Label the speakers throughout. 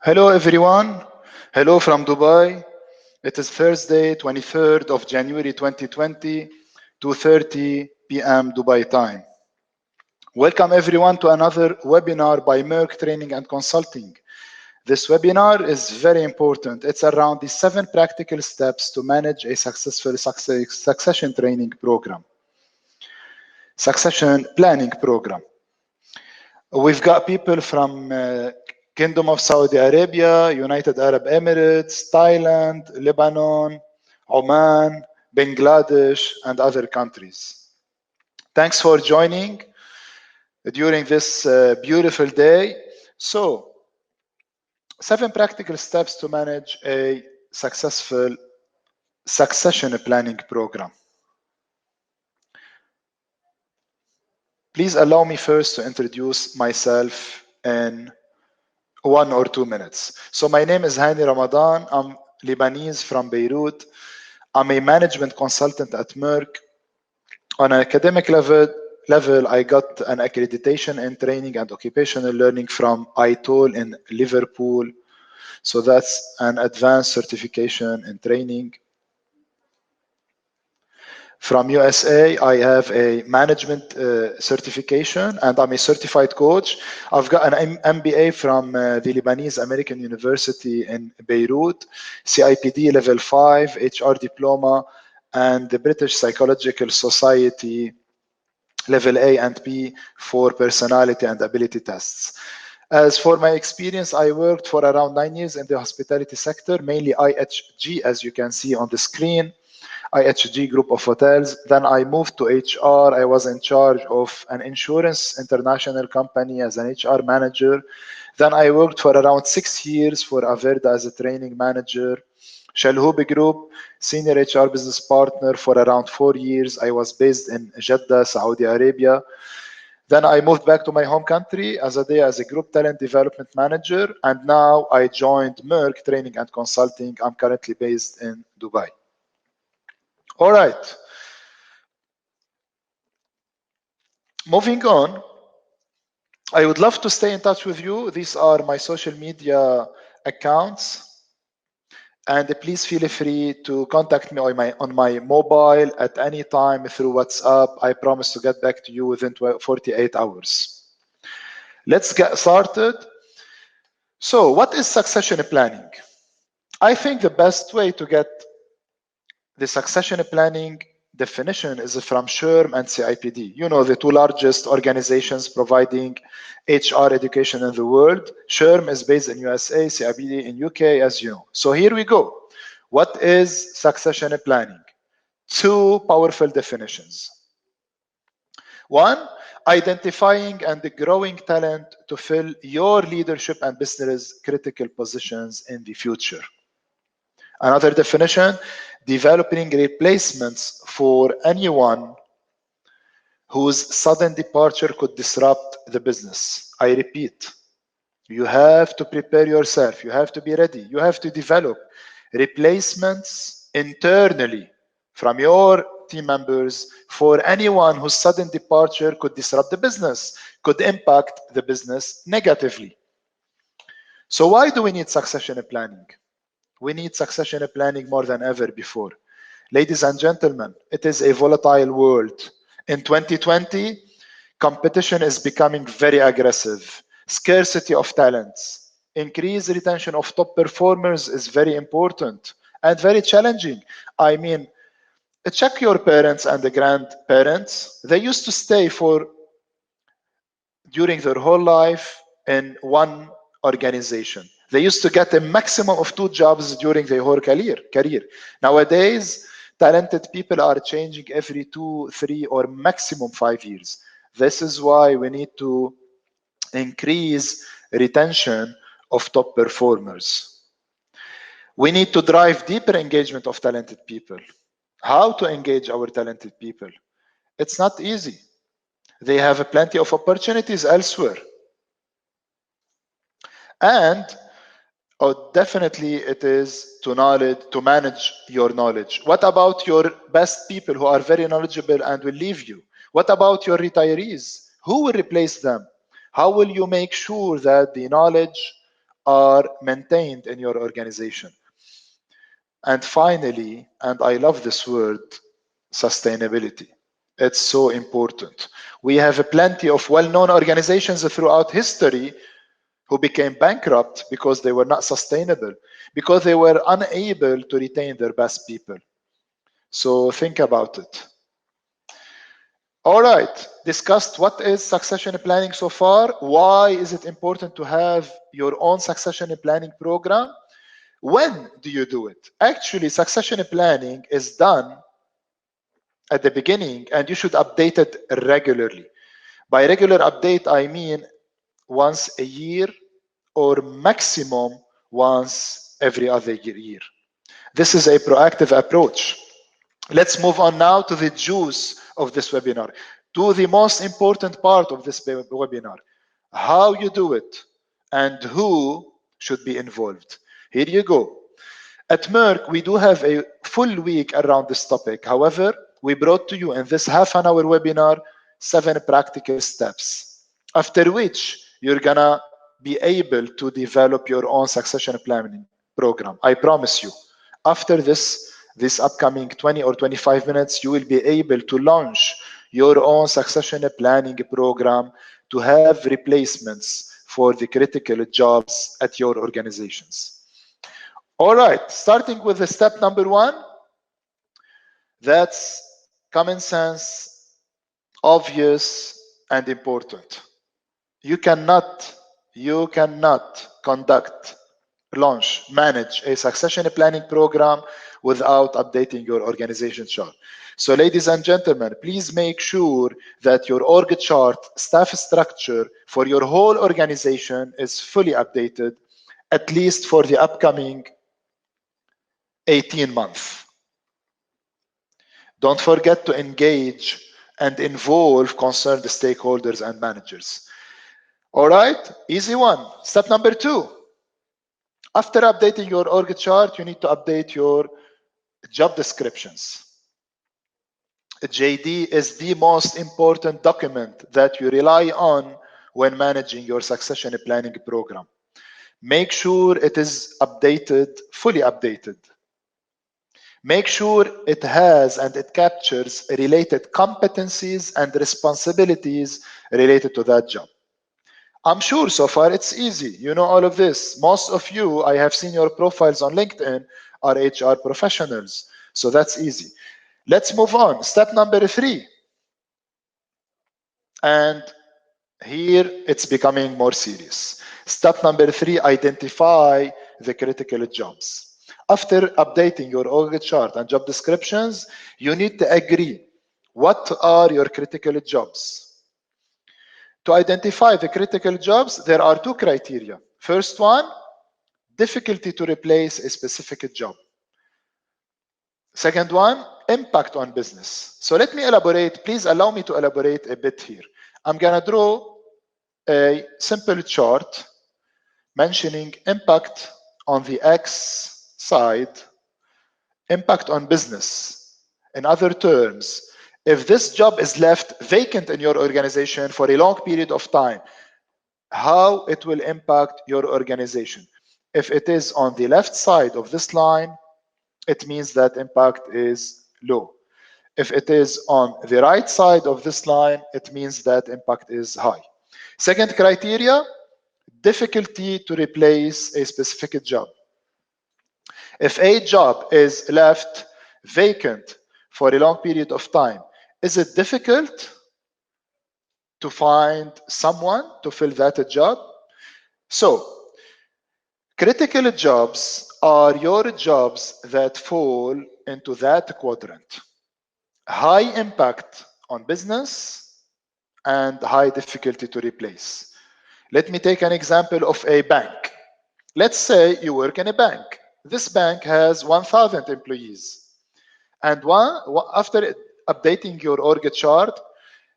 Speaker 1: Hello everyone. Hello from Dubai. It is Thursday, 23rd of January 2020, 2:30 p.m. Dubai time. Welcome everyone to another webinar by Meirc Training and Consulting. This webinar is very important. It's around the 7 practical steps to manage a successful succession training program. Succession planning program. We've got people from Kingdom of Saudi Arabia, United Arab Emirates, Thailand, Lebanon, Oman, Bangladesh, and other countries. Thanks for joining during this beautiful day. So, 7 practical steps to manage a successful succession planning program. Please allow me first to introduce myself in 1 or 2 minutes. So my name is Ramadan. I'm Lebanese from Beirut. I'm a management consultant at Meirc. On an academic level, I got an accreditation in training and occupational learning from ITOL in Liverpool. So that's an advanced certification in training. From USA, I have a management certification and I'm a certified coach. I've got an MBA from the Lebanese American University in Beirut, CIPD level 5, HR diploma, and the British Psychological Society level A and B for personality and ability tests. As for my experience, I worked for around 9 years in the hospitality sector, mainly IHG, as you can see on the screen. IHG group of hotels. Then I moved to HR. I was in charge of an insurance international company as an HR manager. Then I worked for around 6 years for Averda as a training manager. Shalhoub Group, senior HR business partner for around 4 years. I was based in Jeddah, Saudi Arabia. Then I moved back to my home country as a group talent development manager. And now I joined Meirc Training and Consulting. I'm currently based in Dubai. All right. Moving on, I would love to stay in touch with you. These are my social media accounts. And please feel free to contact me on my mobile at any time through WhatsApp. I promise to get back to you within 48 hours. Let's get started. So what is succession planning? I think the best way to get the succession planning definition is from SHRM and CIPD. You know, the 2 largest organizations providing HR education in the world. SHRM is based in USA, CIPD in UK, as you know. So here we go. What is succession planning? 2 powerful definitions. 1, identifying and growing talent to fill your leadership and business critical positions in the future. Another definition, developing replacements for anyone whose sudden departure could disrupt the business. I repeat, you have to prepare yourself. You have to be ready. You have to develop replacements internally from your team members for anyone whose sudden departure could disrupt the business, could impact the business negatively. So why do we need succession planning? We need succession planning more than ever before. Ladies and gentlemen, it is a volatile world. In 2020, competition is becoming very aggressive. Scarcity of talents. Increased retention of top performers is very important and very challenging. I mean, check your parents and the grandparents. They used to stay during their whole life in one organization. They used to get a maximum of 2 jobs during their whole career. Nowadays, talented people are changing every 2, 3, or maximum 5 years. This is why we need to increase retention of top performers. We need to drive deeper engagement of talented people. How to engage our talented people? It's not easy. They have plenty of opportunities elsewhere. And definitely it is to manage your knowledge. What about your best people who are very knowledgeable and will leave you? What about your retirees? Who will replace them? How will you make sure that the knowledge are maintained in your organization. And finally, and I love this word, sustainability. It's so important. We have plenty of well-known organizations throughout history who became bankrupt because they were not sustainable, because they were unable to retain their best people. So think about it. All right, discussed what is succession planning so far. Why is it important to have your own succession planning program? When do you do it? Actually, succession planning is done at the beginning and you should update it regularly. By regular update, I mean once a year or maximum once every other year. This is a proactive approach. Let's move on now to the juice of this webinar, to the most important part of this webinar, how you do it and who should be involved. Here you go. At Meirc, we do have a full week around this topic. However, we brought to you in this half-an-hour webinar 7 practical steps, after which you're gonna be able to develop your own succession planning program. I promise you. After this upcoming 20 or 25 minutes, you will be able to launch your own succession planning program to have replacements for the critical jobs at your organizations. All right, starting with the step number 1, that's common sense, obvious, and important. You cannot conduct, launch, manage a succession planning program without updating your organization chart. So ladies and gentlemen, please make sure that your org chart, staff structure for your whole organization is fully updated, at least for the upcoming 18 months. Don't forget to engage and involve concerned stakeholders and managers. All right, easy one. Step number 2. After updating your org chart, you need to update your job descriptions. JD is the most important document that you rely on when managing your succession planning program. Make sure it is updated, fully updated. Make sure it has and it captures related competencies and responsibilities related to that job. I'm sure so far it's easy. You know all of this. Most of you, I have seen your profiles on LinkedIn, are HR professionals. So that's easy. Let's move on. Step number 3. And here it's becoming more serious. Step number 3, identify the critical jobs. After updating your org chart and job descriptions, you need to agree what are your critical jobs. To identify the critical jobs, there are 2 criteria. First one, difficulty to replace a specific job. Second one, impact on business. So let me elaborate. Please allow me to elaborate a bit here. I'm going to draw a simple chart mentioning impact on the X side, impact on business. In other terms, if this job is left vacant in your organization for a long period of time, how it will impact your organization. If it is on the left side of this line, it means that impact is low. If it is on the right side of this line, it means that impact is high. Second criteria, difficulty to replace a specific job. If a job is left vacant for a long period of time, is it difficult to find someone to fill that job? So, critical jobs are your jobs that fall into that quadrant. High impact on business and high difficulty to replace. Let me take an example of a bank. Let's say you work in a bank. This bank has 1,000 employees. And after updating your org chart,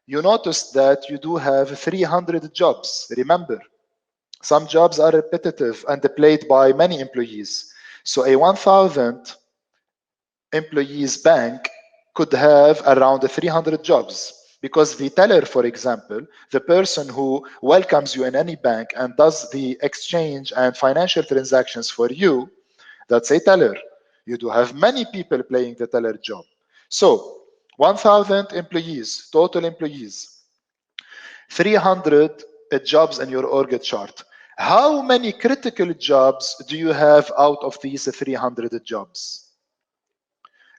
Speaker 1: you notice that you do have 300 jobs. Remember, some jobs are repetitive and played by many employees. So a 1,000 employees bank could have around 300 jobs. Because the teller, for example, the person who welcomes you in any bank and does the exchange and financial transactions for you, that's a teller. You do have many people playing the teller job. So 1,000 employees, total employees, 300 jobs in your org chart. How many critical jobs do you have out of these 300 jobs?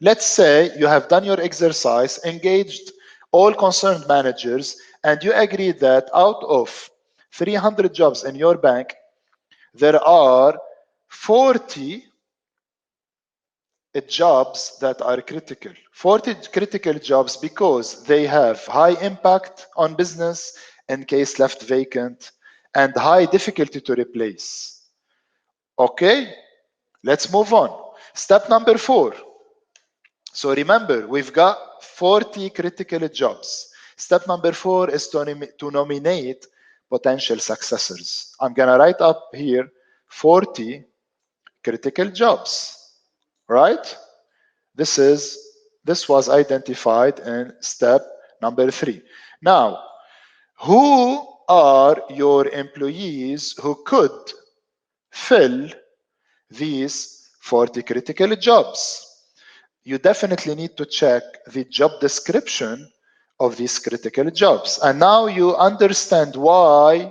Speaker 1: Let's say you have done your exercise, engaged all concerned managers, and you agree that out of 300 jobs in your bank, there are 40 jobs that are critical. 40 critical jobs because they have high impact on business in case left vacant and high difficulty to replace. Okay, let's move on. Step number 4. So remember, we've got 40 critical jobs. Step number 4 is to nominate potential successors. I'm gonna write up here 40 critical jobs, right? This was identified in step number 3. Now, who are your employees who could fill these 40 critical jobs? You definitely need to check the job description of these critical jobs. And now you understand why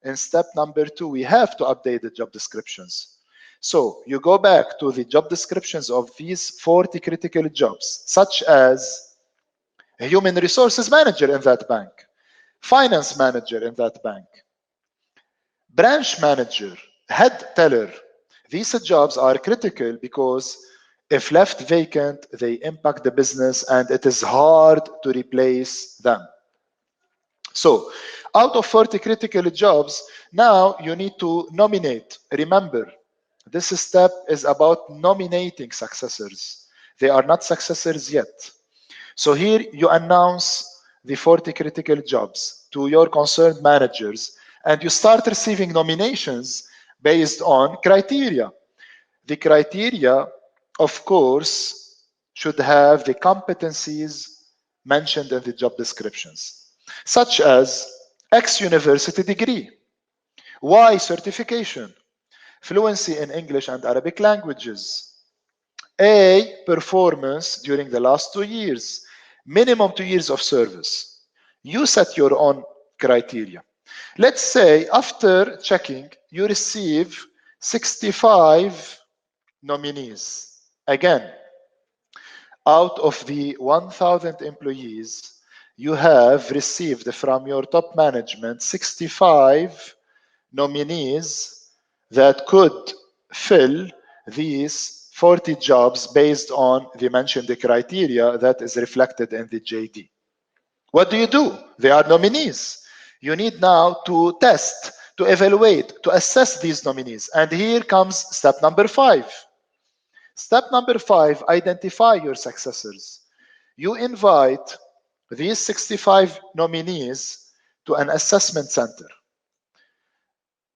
Speaker 1: in step number 2 we have to update the job descriptions. So you go back to the job descriptions of these 40 critical jobs, such as a human resources manager in that bank, finance manager in that bank, branch manager, head teller. These jobs are critical because if left vacant, they impact the business and it is hard to replace them. So out of 40 critical jobs, now you need to nominate. Remember, this step is about nominating successors. They are not successors yet. So here you announce the 40 critical jobs to your concerned managers and you start receiving nominations based on criteria. The criteria, of course, should have the competencies mentioned in the job descriptions, such as X university degree, Y certification, fluency in English and Arabic languages, A performance during the last 2 years, minimum 2 years of service. You set your own criteria. Let's say after checking, you receive 65 nominees. Again, out of the 1,000 employees, you have received from your top management 65 nominees that could fill these 40 jobs based on the mentioned criteria that is reflected in the JD. What do? They are nominees. You need now to test, to evaluate, to assess these nominees. And here comes step number 5. Step number 5, identify your successors. You invite these 65 nominees to an assessment center.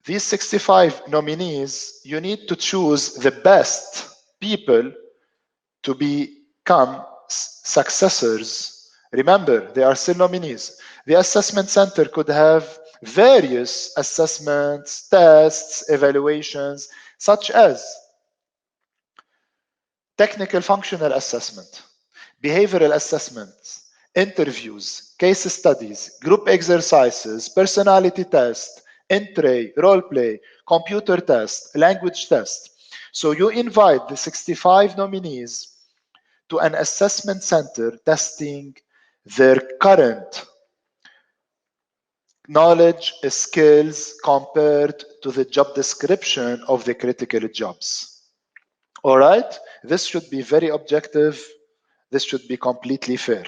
Speaker 1: These 65 nominees, you need to choose the best people to become successors. Remember, they are still nominees. The assessment center could have various assessments, tests, evaluations, such as technical functional assessment, behavioral assessments, interviews, case studies, group exercises, personality test, entry, role play, computer test, language test. So you invite the 65 nominees to an assessment center testing their current knowledge, skills compared to the job description of the critical jobs. All right? This should be very objective. This should be completely fair.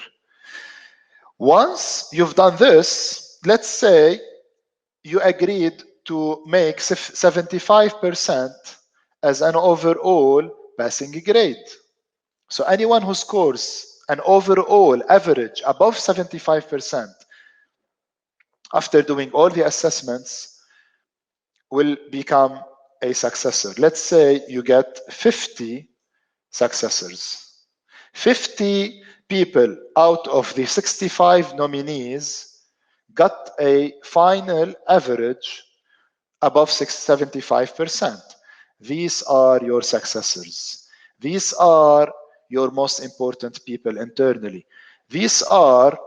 Speaker 1: Once you've done this, let's say you agreed to make 75% as an overall passing grade. So anyone who scores an overall average above 75% after doing all the assessments will become a successor. Let's say you get 50 successors. 50 people out of the 65 nominees got a final average above 75%. These are your successors. These are your most important people internally. These are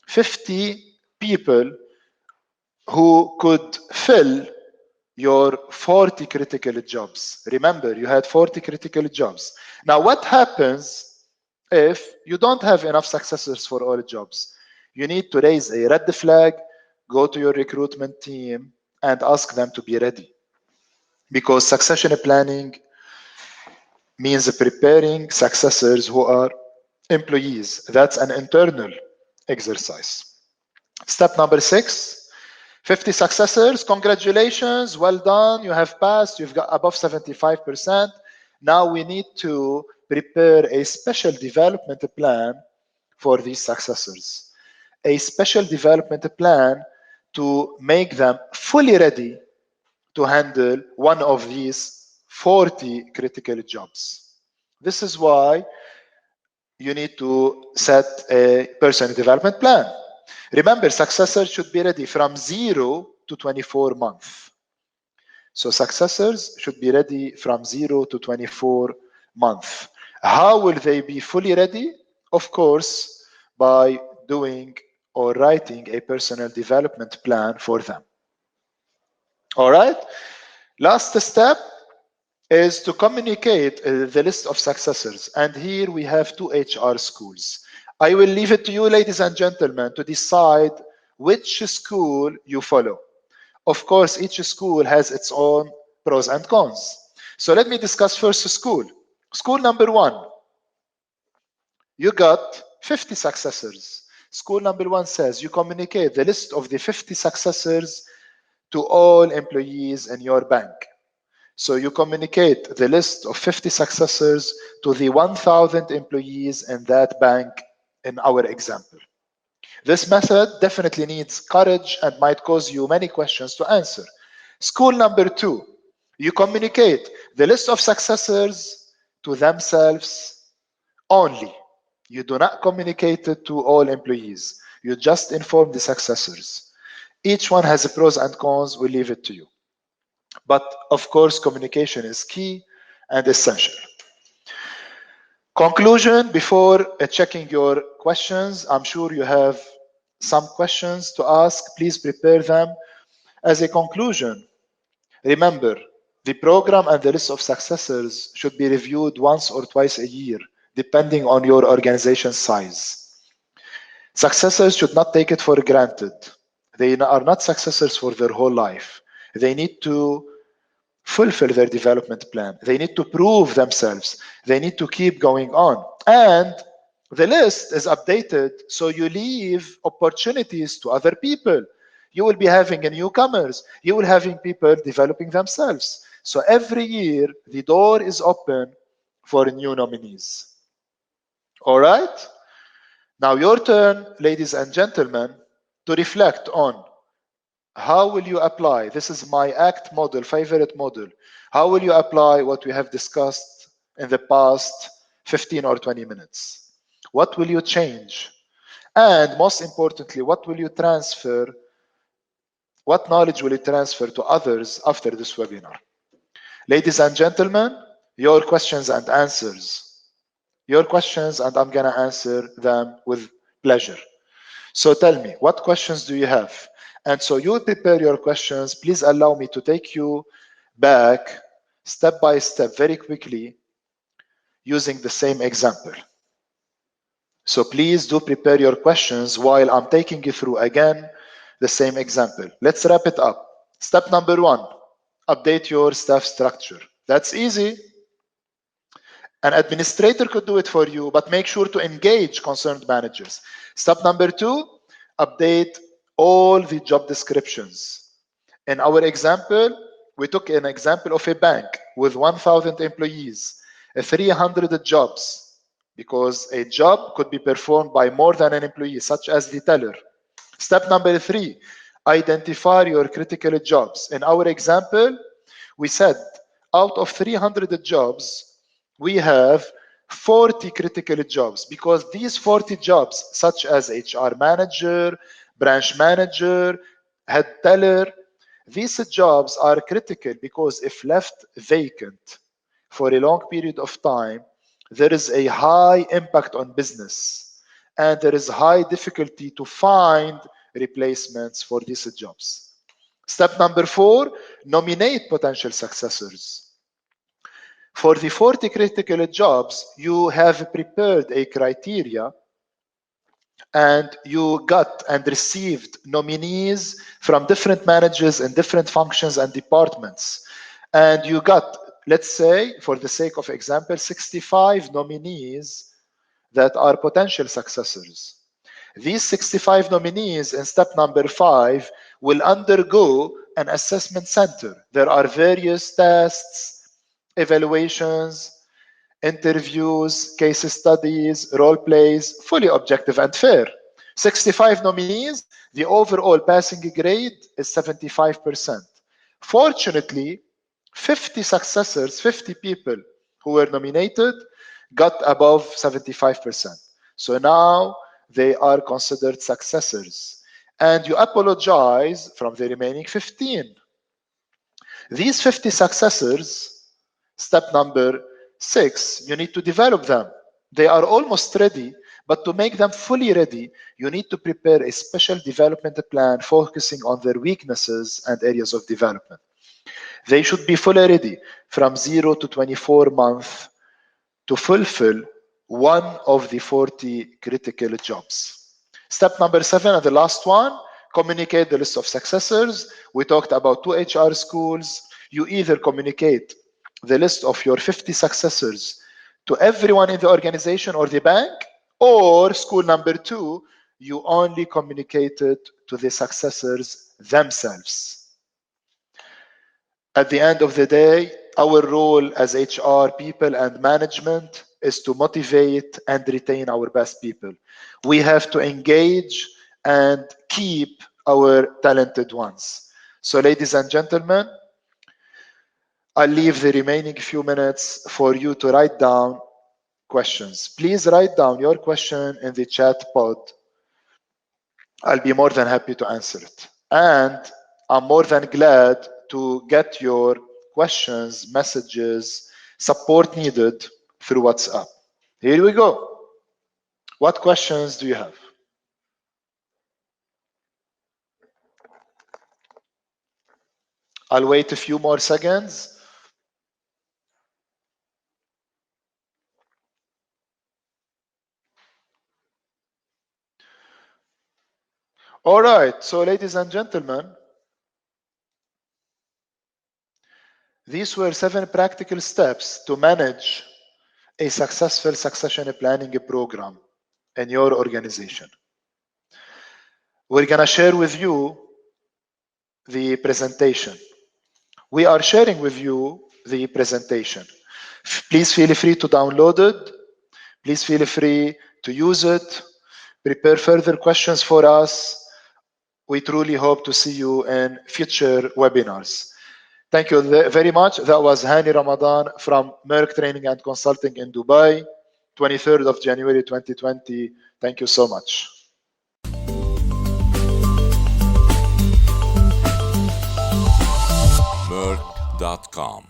Speaker 1: 50 people who could fill your 40 critical jobs. Remember, you had 40 critical jobs. Now, what happens if you don't have enough successors for all jobs? You need to raise a red flag, go to your recruitment team, and ask them to be ready. Because succession planning means preparing successors who are employees. That's an internal exercise. Step number 6, 50 successors. Congratulations, well done. You have passed. You've got above 75%. Now we need to prepare a special development plan for these successors. A special development plan to make them fully ready to handle one of these 40 critical jobs. This is why you need to set a personal development plan. Remember, successors should be ready from 0 to 24 months. So successors should be ready from 0 to 24 months. How will they be fully ready? Of course, by doing or writing a personal development plan for them. All right? Last step is to communicate the list of successors. And here we have 2 HR schools. I will leave it to you, ladies and gentlemen, to decide which school you follow. Of course, each school has its own pros and cons. So let me discuss first school. School number 1, you got 50 successors. School number 1 says you communicate the list of the 50 successors to all employees in your bank. So you communicate the list of 50 successors to the 1,000 employees in that bank in our example. This method definitely needs courage and might cause you many questions to answer. School number 2, you communicate the list of successors to themselves only. You do not communicate it to all employees. You just inform the successors. Each one has pros and cons. We leave it to you. But of course, communication is key and essential. Conclusion before checking your questions. I'm sure you have some questions to ask. Please prepare them. As a conclusion, remember, the program and the list of successors should be reviewed once or twice a year, depending on your organization size. Successors should not take it for granted. They are not successors for their whole life. They need to fulfill their development plan. They need to prove themselves. They need to keep going on. And the list is updated, so you leave opportunities to other people. You will be having newcomers. You will having people developing themselves. So every year, the door is open for new nominees. All right? Now your turn, ladies and gentlemen, to reflect on how will you apply? This is my ACT model, favorite model. How will you apply what we have discussed in the past 15 or 20 minutes? What will you change? And most importantly, what will you transfer? What knowledge will you transfer to others after this webinar? Ladies and gentlemen, your questions and answers. Your questions, and I'm going to answer them with pleasure. So tell me, what questions do you have? And so you prepare your questions. Please allow me to take you back step by step very quickly using the same example. So please do prepare your questions while I'm taking you through again the same example. Let's wrap it up. Step number 1, update your staff structure. That's easy. An administrator could do it for you, but make sure to engage concerned managers. Step number 2, update all the job descriptions. In our example, we took an example of a bank with 1,000 employees, 300 jobs, because a job could be performed by more than an employee, such as the teller. Step number 3, identify your critical jobs. In our example, we said out of 300 jobs, we have 40 critical jobs, because these 40 jobs, such as HR manager, branch manager, head teller, these jobs are critical because if left vacant for a long period of time, there is a high impact on business and there is high difficulty to find replacements for these jobs. Step number 4, nominate potential successors. For the 40 critical jobs, you have prepared a criteria and you got and received nominees from different managers in different functions and departments. And you got, let's say, for the sake of example, 65 nominees that are potential successors. These 65 nominees in step number 5 will undergo an assessment center. There are various tests, evaluations, interviews, case studies, role plays, fully objective and fair. 65 nominees, the overall passing grade is 75%. Fortunately, 50 successors, 50 people who were nominated got above 75%. So now they are considered successors. And you apologize from the remaining 15. These 50 successors, step number 6, you need to develop them. They are almost ready, but to make them fully ready, you need to prepare a special development plan focusing on their weaknesses and areas of development. They should be fully ready from 0 to 24 months to fulfill one of the 40 critical jobs. Step number 7, and the last one, communicate the list of successors. We talked about 2 HR schools. You either communicate the list of your 50 successors to everyone in the organization or the bank, or school number 2, you only communicate it to the successors themselves. At the end of the day, our role as HR people and management is to motivate and retain our best people. We have to engage and keep our talented ones. So ladies and gentlemen, I'll leave the remaining few minutes for you to write down questions. Please write down your question in the chat pod. I'll be more than happy to answer it. And I'm more than glad to get your questions, messages, support needed through WhatsApp. Here we go. What questions do you have? I'll wait a few more seconds. All right, so ladies and gentlemen, these were 7 practical steps to manage a successful succession planning program in your organization. We're gonna share with you the presentation. We are sharing with you the presentation. Please feel free to download it. Please feel free to use it. Prepare further questions for us. We truly hope to see you in future webinars. Thank you very much. That was Hani Ramadan from Meirc Training and Consulting in Dubai, 23rd of January 2020. Thank you so much.
Speaker 2: Meirc.com